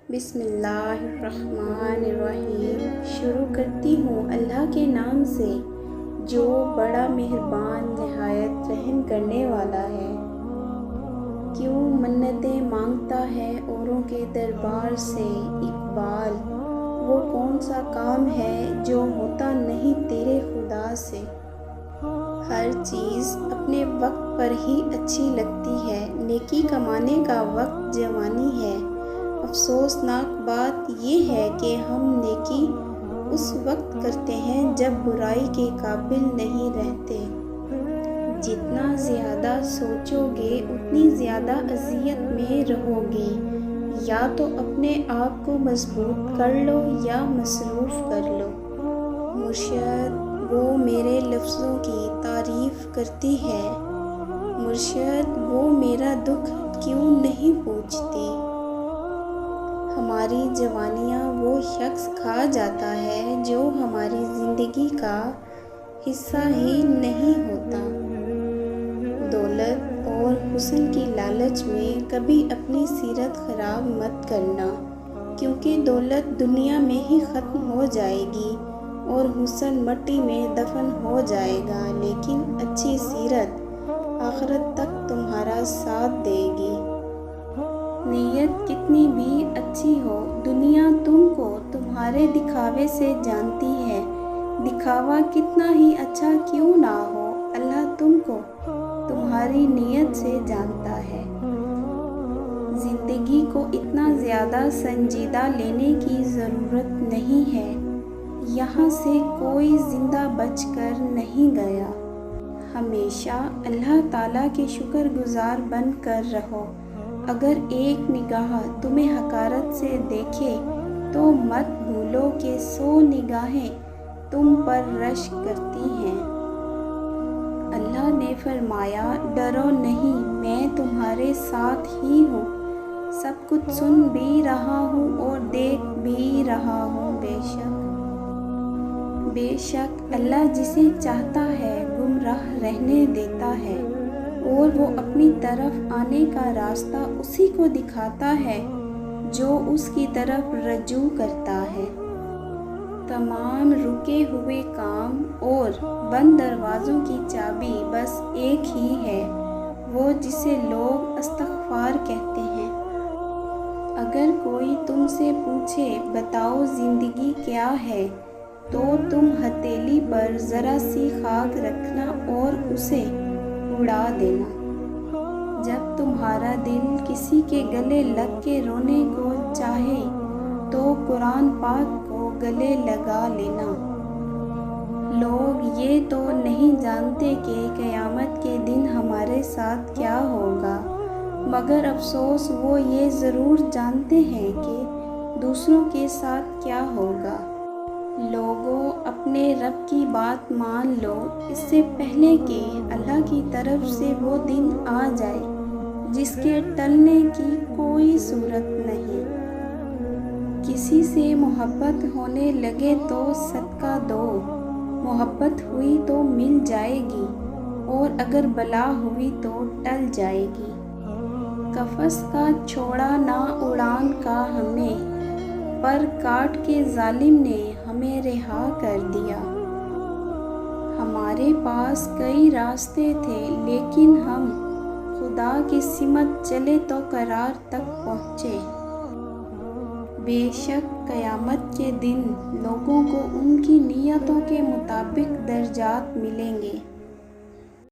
بسم اللہ الرحمن الرحیم۔ شروع کرتی ہوں اللہ کے نام سے جو بڑا مہربان نہایت رحم کرنے والا ہے۔ کیوں منتیں مانگتا ہے اوروں کے دربار سے اقبال، وہ کون سا کام ہے جو ہوتا نہیں تیرے خدا سے۔ ہر چیز اپنے وقت پر ہی اچھی لگتی ہے، نیکی کمانے کا وقت جوانی ہے۔ افسوسناک بات یہ ہے کہ ہم نیکی اس وقت کرتے ہیں جب برائی کے قابل نہیں رہتے۔ جتنا زیادہ سوچو گے اتنی زیادہ اذیت میں رہو گے۔ یا تو اپنے آپ کو مضبوط کر لو یا مصروف کر لو۔ مرشد وہ میرے لفظوں کی تعریف کرتی ہے، مرشد وہ میرا دکھ کیوں نہیں پوچھتی۔ ہماری جوانیاں وہ شخص کھا جاتا ہے جو ہماری زندگی کا حصہ ہی نہیں ہوتا۔ دولت اور حسن کی لالچ میں کبھی اپنی سیرت خراب مت کرنا، کیونکہ دولت دنیا میں ہی ختم ہو جائے گی اور حسن مٹی میں دفن ہو جائے گا، لیکن اچھی سیرت آخرت تک تمہارا ساتھ دے گی۔ نیت کتنی بھی اچھی ہو، دنیا تم کو تمہارے دکھاوے سے جانتی ہے۔ دکھاوا کتنا ہی اچھا کیوں نہ ہو، اللہ تم کو تمہاری نیت سے جانتا ہے۔ زندگی کو اتنا زیادہ سنجیدہ لینے کی ضرورت نہیں ہے، یہاں سے کوئی زندہ بچ کر نہیں گیا۔ ہمیشہ اللہ تعالیٰ کے شکر گزار بن کر رہو۔ اگر ایک نگاہ تمہیں حقارت سے دیکھے تو مت بھولو کہ 100 نگاہیں تم پر رشک کرتی ہیں۔ اللہ نے فرمایا، ڈرو نہیں، میں تمہارے ساتھ ہی ہوں، سب کچھ سن بھی رہا ہوں اور دیکھ بھی رہا ہوں۔ بے شک اللہ جسے چاہتا ہے گمراہ رہنے دیتا ہے، اور وہ اپنی طرف آنے کا راستہ اسی کو دکھاتا ہے جو اس کی طرف رجوع کرتا ہے۔ تمام رکے ہوئے کام اور بند دروازوں کی چابی بس ایک ہی ہے، وہ جسے لوگ استغفار کہتے ہیں۔ اگر کوئی تم سے پوچھے بتاؤ زندگی کیا ہے، تو تم ہتھیلی پر ذرا سی خاک رکھنا اور اسے اڑا دینا۔ جب تمہارا دل کسی کے گلے لگ کے رونے کو چاہے تو قرآن پاک کو گلے لگا لینا۔ لوگ یہ تو نہیں جانتے کہ قیامت کے دن ہمارے ساتھ کیا ہوگا، مگر افسوس وہ یہ ضرور جانتے ہیں کہ دوسروں کے ساتھ کیا ہوگا۔ لوگوں اپنے رب کی بات مان لو اس سے پہلے کہ اللہ کی طرف سے وہ دن آ جائے جس کے ٹلنے کی کوئی صورت نہیں۔ کسی سے محبت ہونے لگے تو صدقہ دو، محبت ہوئی تو مل جائے گی اور اگر بلا ہوئی تو ٹل جائے گی۔ قفس کا چھوڑا نہ اڑان کا ہمیں، پر کاٹ کے ظالم نے ہمیں رہا کر دیا۔ ہمارے پاس کئی راستے تھے لیکن ہم خدا کی سمت چلے تو قرار تک پہنچے۔ بے شک قیامت کے دن لوگوں کو ان کی نیتوں کے مطابق درجات ملیں گے۔